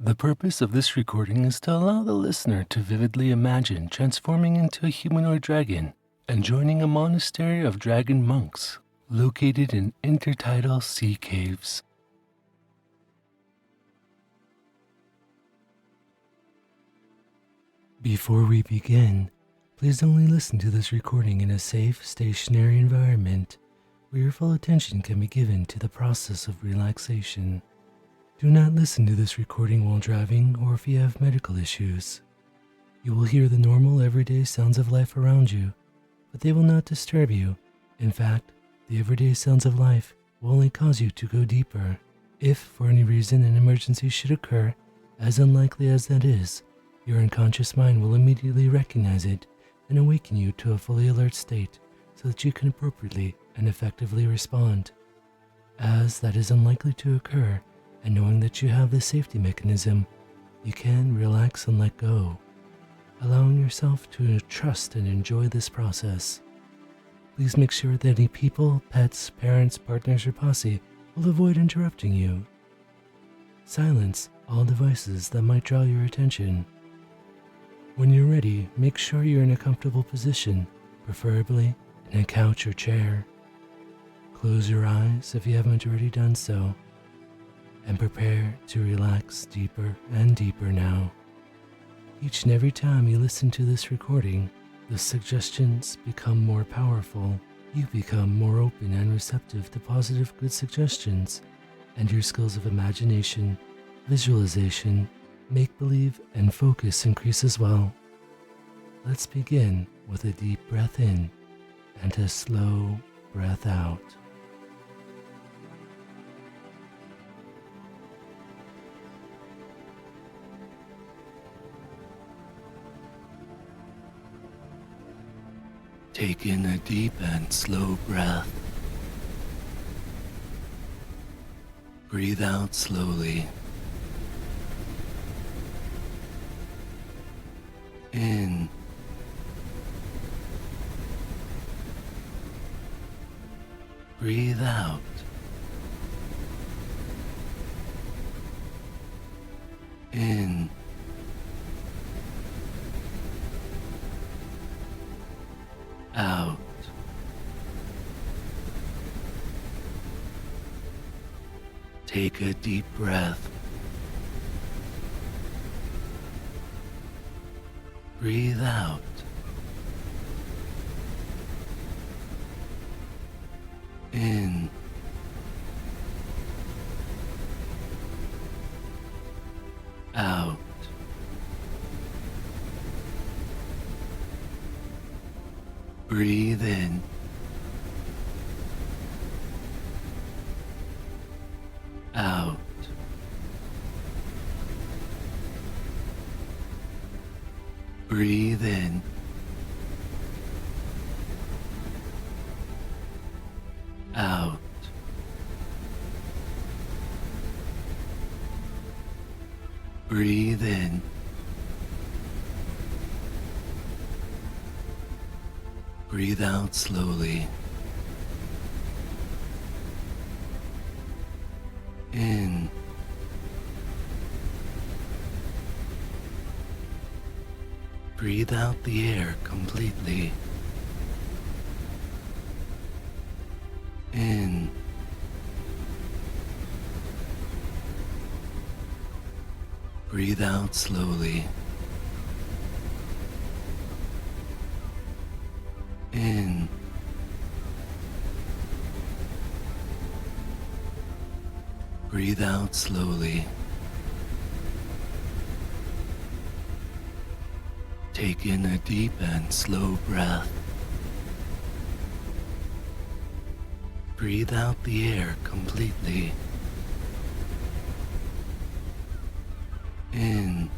The purpose of this recording is to allow the listener to vividly imagine transforming into a humanoid dragon and joining a monastery of dragon monks located in intertidal sea caves. Before we begin, please only listen to this recording in a safe, stationary environment where your full attention can be given to the process of relaxation. Do not listen to this recording while driving or if you have medical issues. You will hear the normal everyday sounds of life around you, but they will not disturb you. In fact, the everyday sounds of life will only cause you to go deeper. If, for any reason, an emergency should occur, as unlikely as that is, your unconscious mind will immediately recognize it and awaken you to a fully alert state so that you can appropriately and effectively respond. As that is unlikely to occur, and knowing that you have this safety mechanism, you can relax and let go, allowing yourself to trust and enjoy this process. Please make sure that any people, pets, parents, partners, or posse will avoid interrupting you. Silence all devices that might draw your attention. When you're ready, make sure you're in a comfortable position, preferably in a couch or chair. Close your eyes if you haven't already done so, and prepare to relax deeper and deeper now. Each and every time you listen to this recording, the suggestions become more powerful. You become more open and receptive to positive, good suggestions, and your skills of imagination, visualization, make-believe, and focus increase as well. Let's begin with a deep breath in and a slow breath out. Take in a deep and slow breath. Breathe out slowly. In. Breathe out. In. Out. Take a deep breath. Breathe out. In. Out. Breathe in. Out. Breathe in. Out. Breathe in. Breathe out slowly. In. Breathe out the air completely. In. Breathe out slowly. In. Breathe out slowly. Take in a deep and slow breath. Breathe out the air completely. In.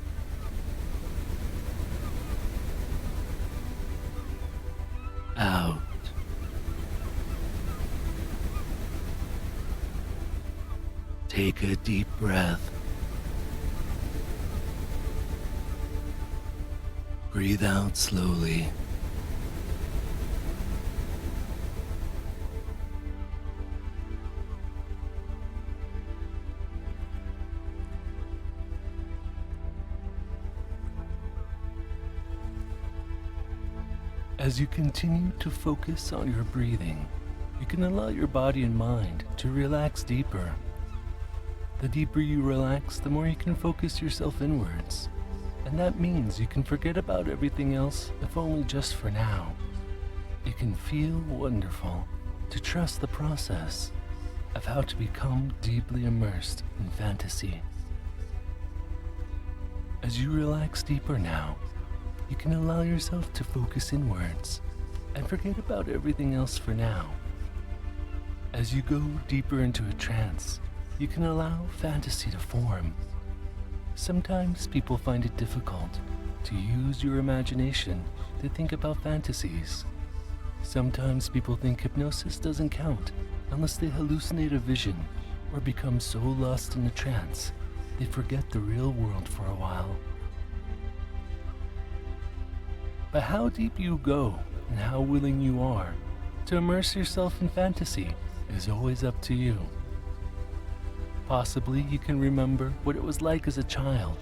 Out. Take a deep breath. Breathe out slowly. As you continue to focus on your breathing, you can allow your body and mind to relax deeper. The deeper you relax, the more you can focus yourself inwards. And that means you can forget about everything else, if only just for now. It can feel wonderful to trust the process of how to become deeply immersed in fantasy. As you relax deeper now, you can allow yourself to focus inwards and forget about everything else for now. As you go deeper into a trance, you can allow fantasy to form. Sometimes people find it difficult to use your imagination to think about fantasies. Sometimes people think hypnosis doesn't count unless they hallucinate a vision or become so lost in a trance they forget the real world for a while. But how deep you go and how willing you are to immerse yourself in fantasy is always up to you. Possibly you can remember what it was like as a child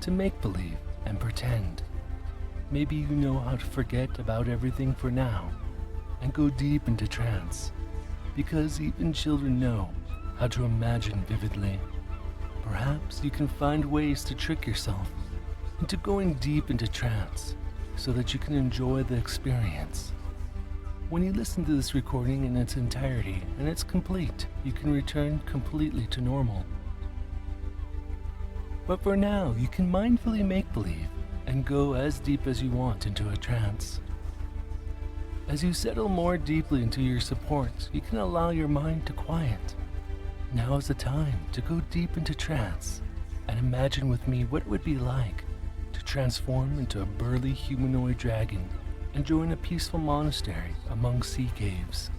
to make believe and pretend. Maybe you know how to forget about everything for now and go deep into trance, because even children know how to imagine vividly. Perhaps you can find ways to trick yourself into going deep into trance so that you can enjoy the experience. When you listen to this recording in its entirety and it's complete, you can return completely to normal. But for now, you can mindfully make believe and go as deep as you want into a trance. As you settle more deeply into your support, you can allow your mind to quiet. Now is the time to go deep into trance and imagine with me what it would be like to transform into a burly humanoid dragon and join a peaceful monastery among sea caves.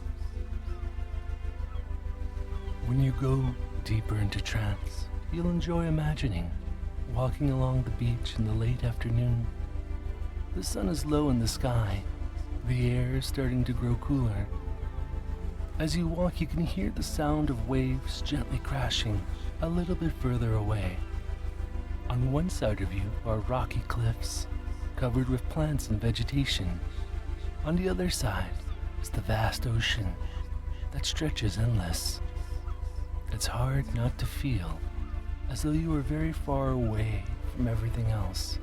When you go deeper into trance, you'll enjoy imagining walking along the beach in the late afternoon. The sun is low in the sky. The air is starting to grow cooler. As you walk, you can hear the sound of waves gently crashing a little bit further away. On one side of you are rocky cliffs covered with plants and vegetation. On the other side is the vast ocean that stretches endless. It's hard not to feel as though you are very far away from everything else.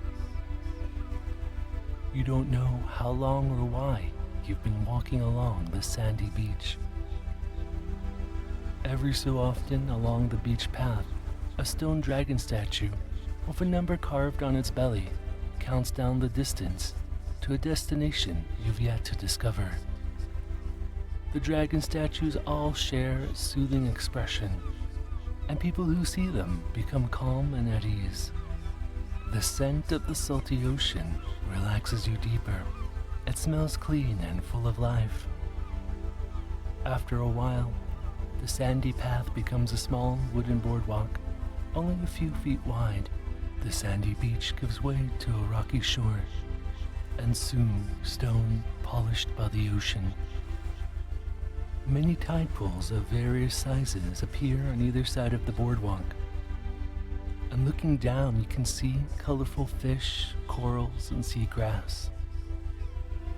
You don't know how long or why you've been walking along the sandy beach. Every so often along the beach path, a stone dragon statue with a number carved on its belly counts down the distance to a destination you've yet to discover. The dragon statues all share a soothing expression, and people who see them become calm and at ease. The scent of the salty ocean relaxes you deeper. It smells clean and full of life. After a while, the sandy path becomes a small wooden boardwalk, only a few feet wide. The sandy beach gives way to a rocky shore, and soon stone polished by the ocean. Many tide pools of various sizes appear on either side of the boardwalk. And looking down, you can see colorful fish, corals, and seagrass,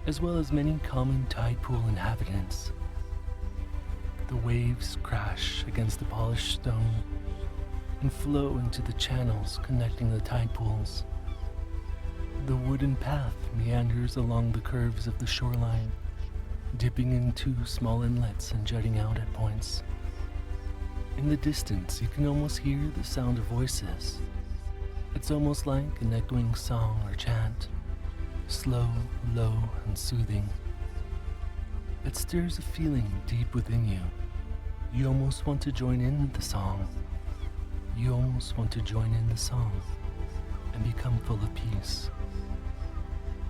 as well as many common tide pool inhabitants. The waves crash against the polished stone and flow into the channels connecting the tide pools. The wooden path meanders along the curves of the shoreline, dipping into small inlets and jutting out at points. In the distance, you can almost hear the sound of voices. It's almost like an echoing song or chant, slow, low, and soothing. It stirs a feeling deep within you. You almost want to join in the song. You almost want to join in the song and become full of peace.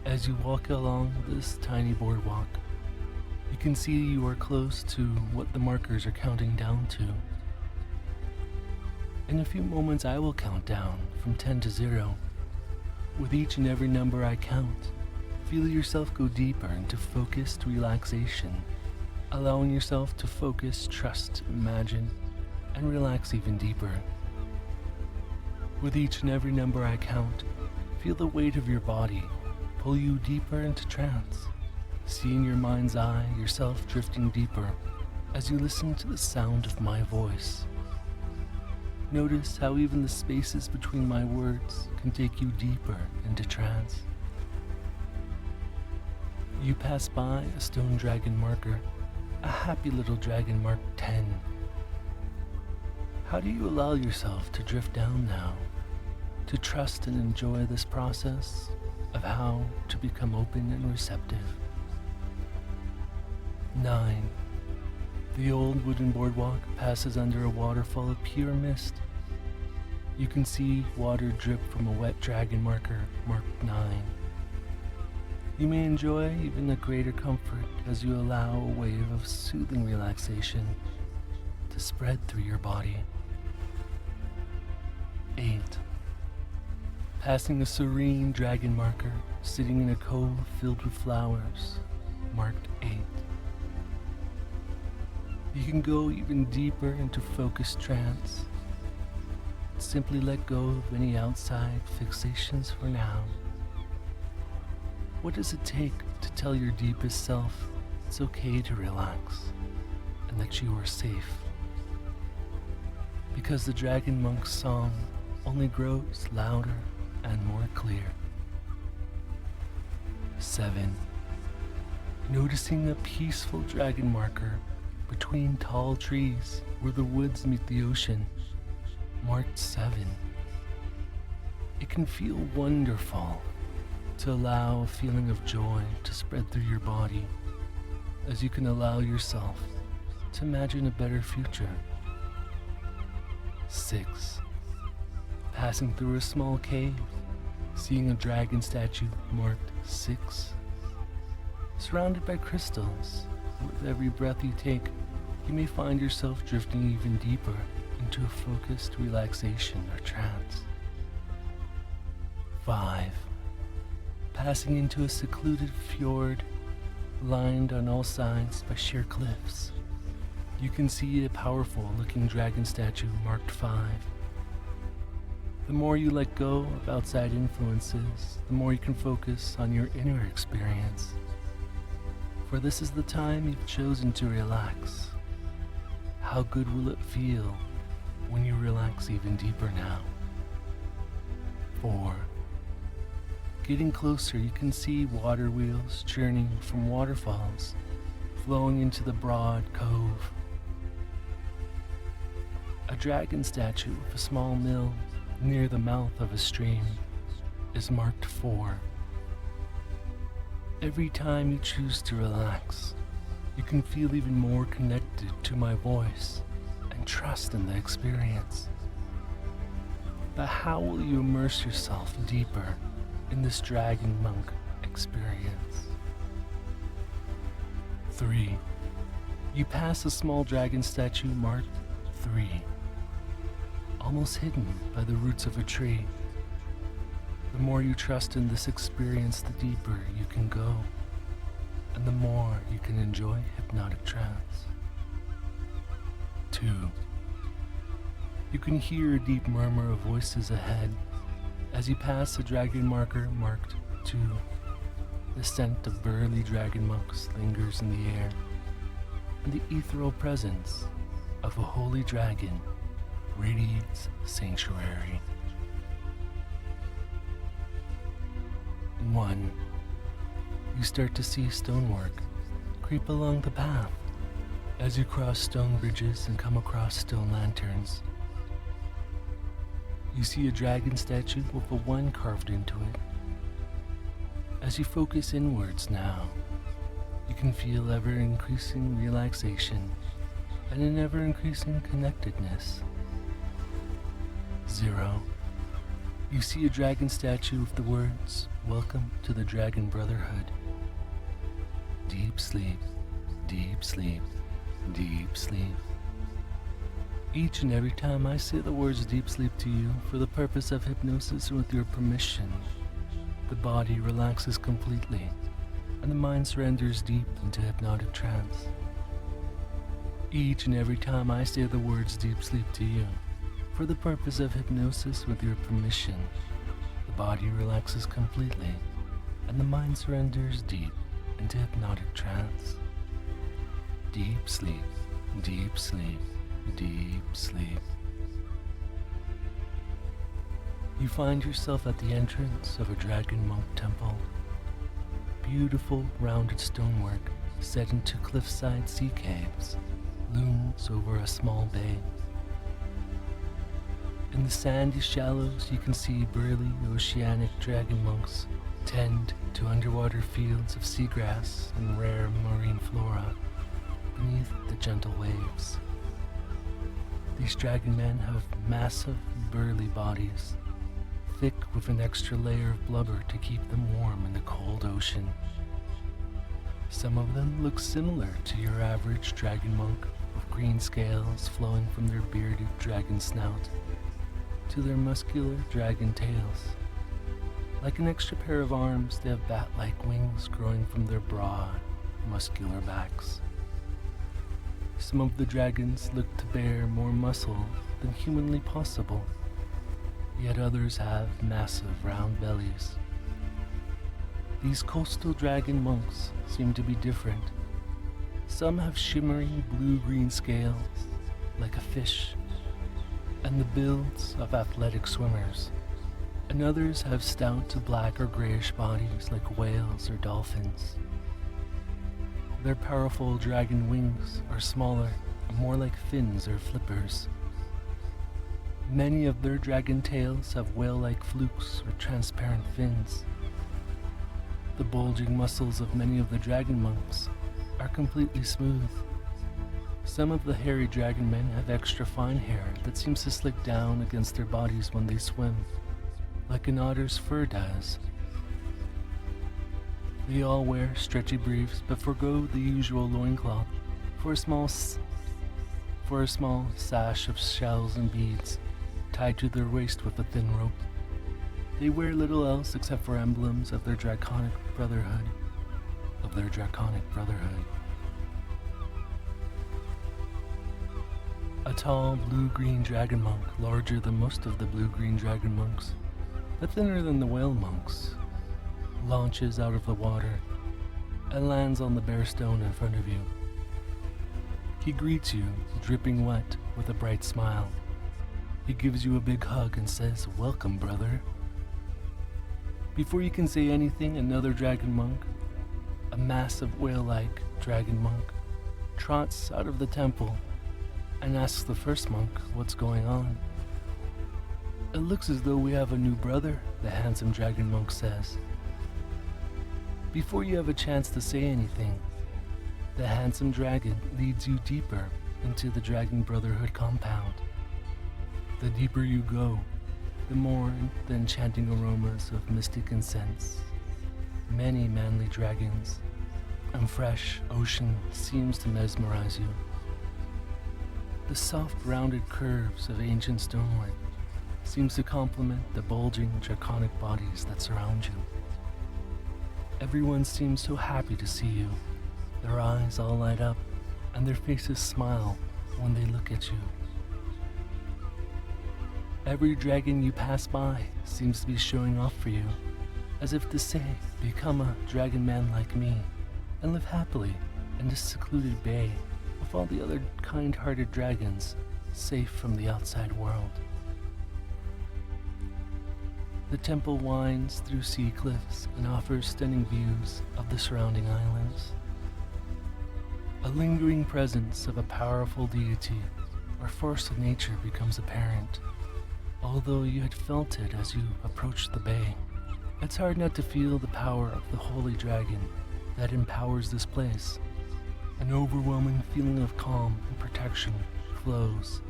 As you walk along this tiny boardwalk, you can see you are close to what the markers are counting down to. In a few moments, I will count down from 10 to 0. With each and every number I count, feel yourself go deeper into focused relaxation, allowing yourself to focus, trust, imagine, and relax even deeper. With each and every number I count, feel the weight of your body pull you deeper into trance, See in your mind's eye yourself drifting deeper as you listen to the sound of my voice. Notice how even the spaces between my words can take you deeper into trance. You pass by a stone dragon marker, a happy little dragon marked 10. How do you allow yourself to drift down now, to trust and enjoy this process of how to become open and receptive? 9. The old wooden boardwalk passes under a waterfall of pure mist. You can see water drip from a wet dragon marker marked 9. You may enjoy even a greater comfort as you allow a wave of soothing relaxation to spread through your body. 8. Passing a serene dragon marker sitting in a cove filled with flowers marked 8. You can go even deeper into focused trance. Simply let go of any outside fixations for now. What does it take to tell your deepest self it's okay to relax and that you are safe? Because the Dragon Monk's song only grows louder and more clear. 7. Noticing a peaceful dragon marker between tall trees where the woods meet the ocean, marked 7. It can feel wonderful to allow a feeling of joy to spread through your body as you can allow yourself to imagine a better future. 6. Passing through a small cave, seeing a dragon statue marked 6. Surrounded by crystals, with every breath you take, you may find yourself drifting even deeper into a focused relaxation or trance. 5. Passing into a secluded fjord, lined on all sides by sheer cliffs. You can see a powerful looking dragon statue marked 5. The more you let go of outside influences, the more you can focus on your inner experience. For this is the time you've chosen to relax. How good will it feel when you relax even deeper now? 4. Getting closer, you can see water wheels churning from waterfalls, flowing into the broad cove. A dragon statue of a small mill near the mouth of a stream is marked 4. Every time you choose to relax, you can feel even more connected to my voice and trust in the experience. But how will you immerse yourself deeper in this dragon monk experience? 3. You pass a small dragon statue marked 3, almost hidden by the roots of a tree. The more you trust in this experience, the deeper you can go, and the more you can enjoy hypnotic trance. 2. You can hear a deep murmur of voices ahead as you pass a dragon marker marked 2. The scent of burly dragon monks lingers in the air, and the ethereal presence of a holy dragon radiates the sanctuary. 1. You start to see stonework creep along the path as you cross stone bridges and come across stone lanterns. You see a dragon statue with a 1 carved into it. As you focus inwards now, you can feel ever-increasing relaxation and an ever-increasing connectedness. 0. You see a dragon statue with the words, "Welcome to the Dragon Brotherhood." Deep sleep, deep sleep, deep sleep. Each and every time I say the words deep sleep to you for the purpose of hypnosis and with your permission, the body relaxes completely and the mind surrenders deep into hypnotic trance. Each and every time I say the words deep sleep to you for the purpose of hypnosis with your permission, the body relaxes completely and the mind surrenders deep into hypnotic trance. Deep sleep, deep sleep, deep sleep. You find yourself at the entrance of a dragon monk temple. Beautiful rounded stonework set into cliffside sea caves looms over a small bay. In the sandy shallows you can see burly oceanic dragon monks tend to underwater fields of seagrass and rare marine flora beneath the gentle waves. These dragon men have massive burly bodies, thick with an extra layer of blubber to keep them warm in the cold ocean. Some of them look similar to your average dragon monk, with green scales flowing from their bearded dragon snout to their muscular dragon tails. Like an extra pair of arms, they have bat-like wings growing from their broad, muscular backs. Some of the dragons look to bear more muscle than humanly possible, yet others have massive round bellies. These coastal dragon monks seem to be different. Some have shimmering blue-green scales, like a fish, and the builds of athletic swimmers, and others have stout black or grayish bodies like whales or dolphins. Their powerful dragon wings are smaller, more like fins or flippers. Many of their dragon tails have whale-like flukes or transparent fins. The bulging muscles of many of the dragon monks are completely smooth. Some of the hairy dragon men have extra fine hair that seems to slick down against their bodies when they swim, like an otter's fur does. They all wear stretchy briefs but forgo the usual loincloth for a small sash of shells and beads tied to their waist with a thin rope. They wear little else except for emblems of their draconic brotherhood. A tall blue-green dragon monk, larger than most of the blue-green dragon monks, but thinner than the whale monks, launches out of the water and lands on the bare stone in front of you. He greets you, dripping wet, with a bright smile. He gives you a big hug and says, "Welcome, brother." Before you can say anything, another dragon monk, a massive whale-like dragon monk, trots out of the temple and asks the first monk what's going on. "It looks as though we have a new brother," the handsome dragon monk says. Before you have a chance to say anything, the handsome dragon leads you deeper into the Dragon Brotherhood compound. The deeper you go, the more the enchanting aromas of mystic incense, many manly dragons, and fresh ocean seems to mesmerize you. The soft rounded curves of ancient stonework seems to complement the bulging draconic bodies that surround you. Everyone seems so happy to see you. Their eyes all light up and their faces smile when they look at you. Every dragon you pass by seems to be showing off for you, as if to say, "Become a dragon man like me and live happily in this secluded bay with all the other kind-hearted dragons, safe from the outside world." The temple winds through sea cliffs and offers stunning views of the surrounding islands. A lingering presence of a powerful deity or force of nature becomes apparent, although you had felt it as you approached the bay. It's hard not to feel the power of the holy dragon that empowers this place. An overwhelming feeling of calm and protection flows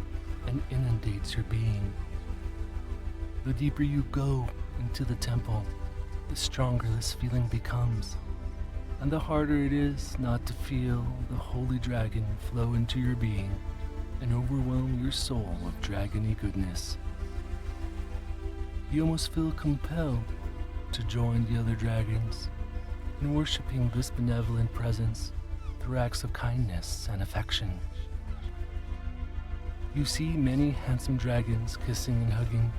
and inundates your being. The deeper you go into the temple, the stronger this feeling becomes, and the harder it is not to feel the holy dragon flow into your being and overwhelm your soul with dragony goodness. You almost feel compelled to join the other dragons in worshiping this benevolent presence through acts of kindness and affection. You see many handsome dragons kissing and hugging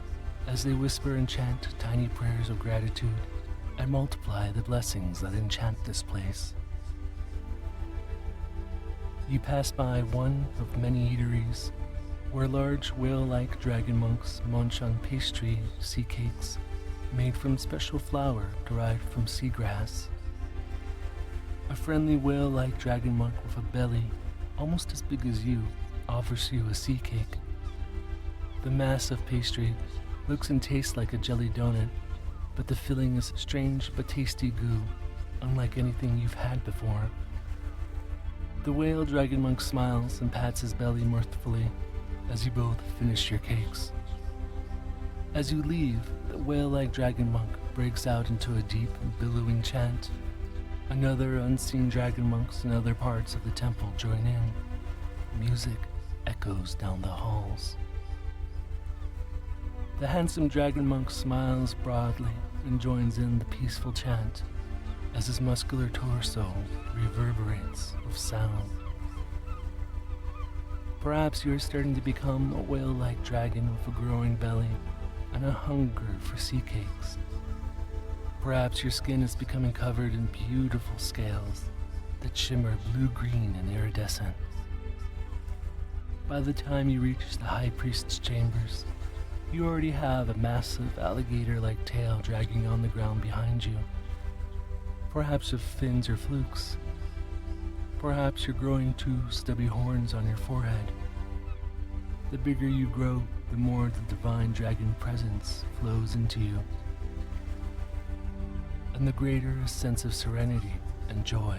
as they whisper and chant tiny prayers of gratitude and multiply the blessings that enchant this place. You pass by one of many eateries where large whale-like dragon monks munch on pastry sea cakes made from special flour derived from seagrass. A friendly whale-like dragon monk with a belly almost as big as you offers you a sea cake. The mass of pastry looks and tastes like a jelly donut, but the filling is strange but tasty goo, unlike anything you've had before. The whale dragon monk smiles and pats his belly mirthfully as you both finish your cakes. As you leave, the whale-like dragon monk breaks out into a deep, billowing chant. Another unseen dragon monks in other parts of the temple join in. Music echoes down the halls. The handsome dragon monk smiles broadly and joins in the peaceful chant as his muscular torso reverberates with sound. Perhaps you are starting to become a whale-like dragon with a growing belly and a hunger for sea cakes. Perhaps your skin is becoming covered in beautiful scales that shimmer blue-green and iridescent. By the time you reach the High Priest's chambers, you already have a massive alligator-like tail dragging on the ground behind you. Perhaps with fins or flukes. Perhaps you're growing 2 stubby horns on your forehead. The bigger you grow, the more the divine dragon presence flows into you, and the greater a sense of serenity and joy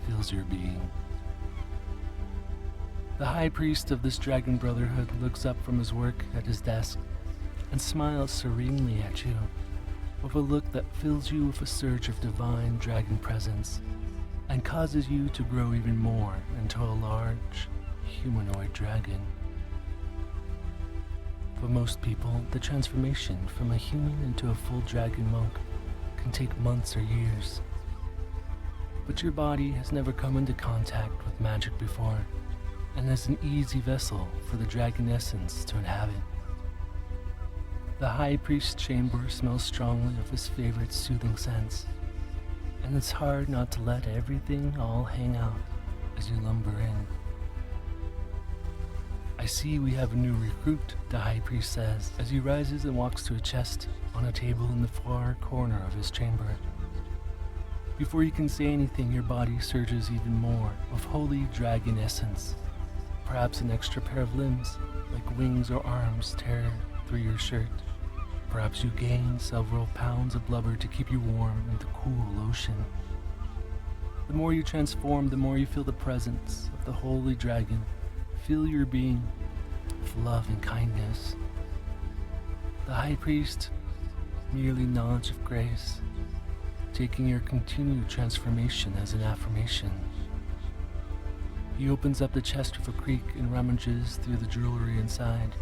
fills your being. The high priest of this dragon brotherhood looks up from his work at his desk and smiles serenely at you, with a look that fills you with a surge of divine dragon presence and causes you to grow even more into a large, humanoid dragon. For most people, the transformation from a human into a full dragon monk can take months or years. But your body has never come into contact with magic before, and is an easy vessel for the dragon essence to inhabit. The high priest's chamber smells strongly of his favorite soothing scents, and it's hard not to let everything all hang out as you lumber in. I see we have a new recruit, the high priest says, as he rises and walks to a chest on a table in the far corner of his chamber. Before you can say anything, your body surges even more with holy dragon essence. Perhaps an extra pair of limbs, like wings or arms, tear through your shirt. Perhaps you gain several pounds of blubber to keep you warm in the cool ocean. The more you transform, the more you feel the presence of the holy dragon fill your being with love and kindness. The high priest merely nods with grace, taking your continued transformation as an affirmation. He opens up the chest with a creak and rummages through the jewelry inside.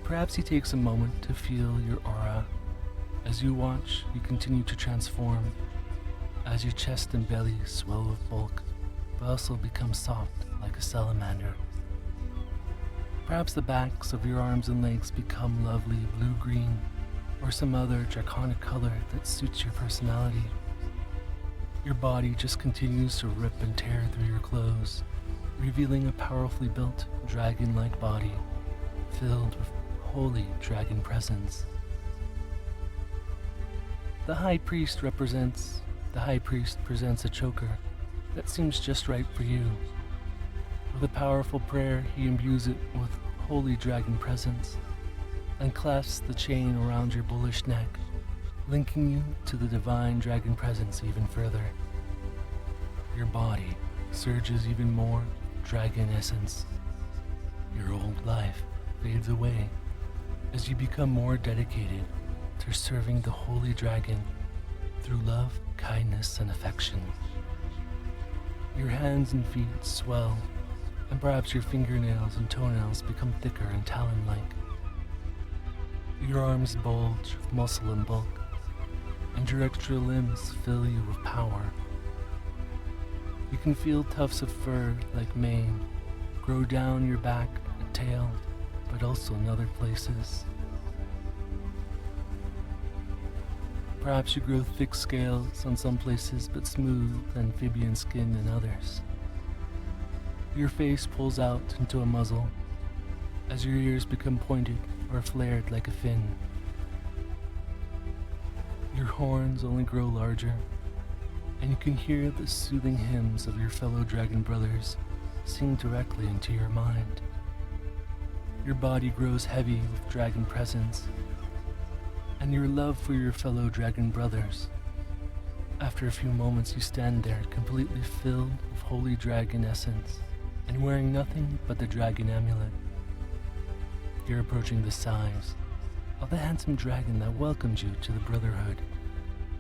Perhaps he takes a moment to feel your aura. As you watch, you continue to transform, as your chest and belly swell with bulk, but also become soft like a salamander. Perhaps the backs of your arms and legs become lovely blue-green, or some other draconic color that suits your personality. Your body just continues to rip and tear through your clothes, revealing a powerfully built, dragon-like body, filled with holy dragon presence. The high priest presents a choker that seems just right for you. With a powerful prayer, he imbues it with holy dragon presence and clasps the chain around your bullish neck, linking you to the divine dragon presence even further. Your body surges even more dragon essence. Your old life fades away as you become more dedicated to serving the holy dragon through love, kindness, and affection. Your hands and feet swell, and perhaps your fingernails and toenails become thicker and talon-like. Your arms bulge with muscle and bulk, and your extra limbs fill you with power. You can feel tufts of fur like mane grow down your back and tail, but also in other places. Perhaps you grow thick scales on some places, but smooth amphibian skin in others. Your face pulls out into a muzzle as your ears become pointed or flared like a fin. Your horns only grow larger, and you can hear the soothing hymns of your fellow dragon brothers sing directly into your mind. Your body grows heavy with dragon presence, and your love for your fellow dragon brothers. After a few moments, you stand there completely filled with holy dragon essence and wearing nothing but the dragon amulet. You're approaching the size of the handsome dragon that welcomed you to the Brotherhood,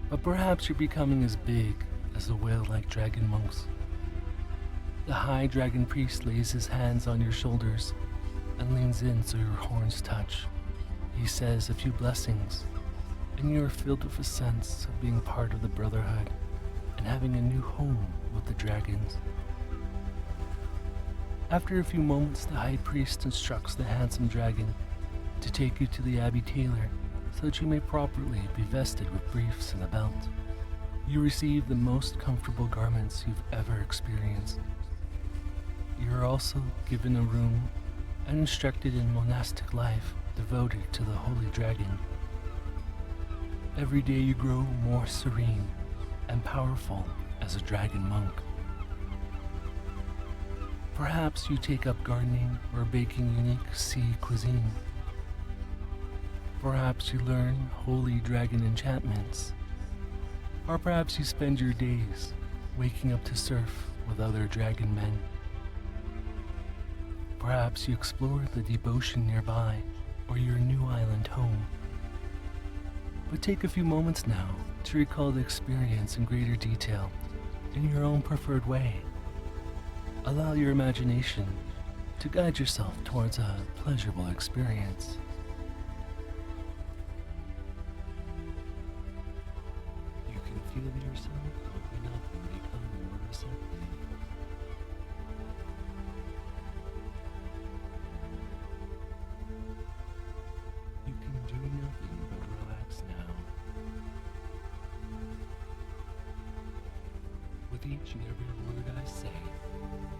but perhaps you're becoming as big as the whale-like dragon monks. The high dragon priest lays his hands on your shoulders and leans in so your horns touch. He says a few blessings, and you are filled with a sense of being part of the Brotherhood and having a new home with the dragons. After a few moments, the high priest instructs the handsome dragon to take you to the Abbey Tailor so that you may properly be vested with briefs and a belt. You receive the most comfortable garments you've ever experienced. You are also given a room and instructed in monastic life devoted to the holy dragon. Every day you grow more serene and powerful as a dragon monk. Perhaps you take up gardening or baking unique sea cuisine. Perhaps you learn holy dragon enchantments. Or perhaps you spend your days waking up to surf with other dragon men. Perhaps you explore the deep ocean nearby or your new island home. But take a few moments now to recall the experience in greater detail in your own preferred way. Allow your imagination to guide yourself towards a pleasurable experience. You can feel yourself open up and become more receptive. You can do nothing but relax now. With each and every word I say,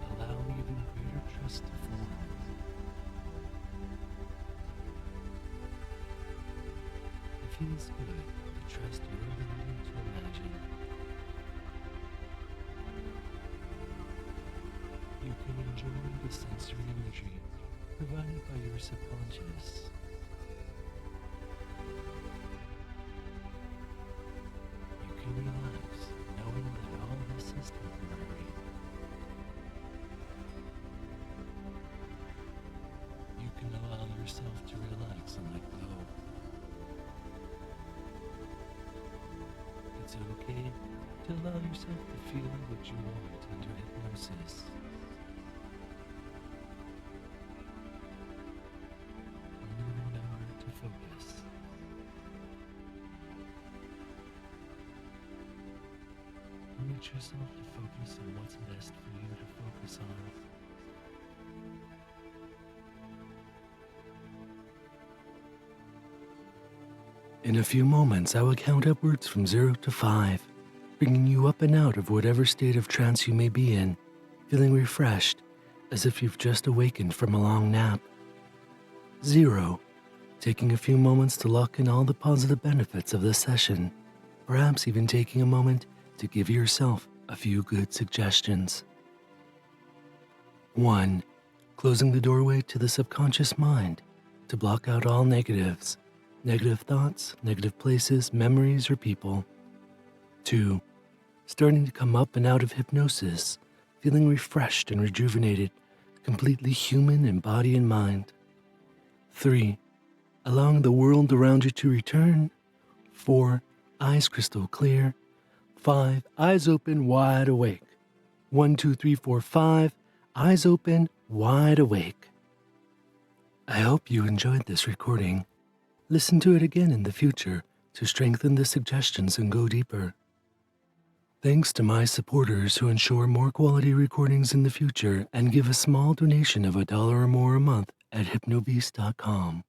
allow even greater trust to form. It feels good to trust your ability to imagine. You can enjoy the sensory imagery provided by your subconscious. You can relax knowing that all this is temporary. You can allow yourself to relax and let go. It's okay to allow yourself to feel what you want under hypnosis. Only remember to focus. Permit yourself to focus on what's best for you to focus on. In a few moments, I will count upwards from 0 to 5, bringing you up and out of whatever state of trance you may be in, feeling refreshed, as if you've just awakened from a long nap. 0, taking a few moments to lock in all the positive benefits of this session, perhaps even taking a moment to give yourself a few good suggestions. 1, closing the doorway to the subconscious mind to block out all negatives. Negative thoughts, negative places, memories, or people. 2, starting to come up and out of hypnosis, feeling refreshed and rejuvenated, completely human in body and mind. 3, allowing the world around you to return. 4, eyes crystal clear. 5, eyes open, wide awake. 1, 2, 3, 4, 5, eyes open, wide awake. I hope you enjoyed this recording. Listen to it again in the future to strengthen the suggestions and go deeper. Thanks to my supporters who ensure more quality recordings in the future and give a small donation of $1 or more a month at hypnobeast.com.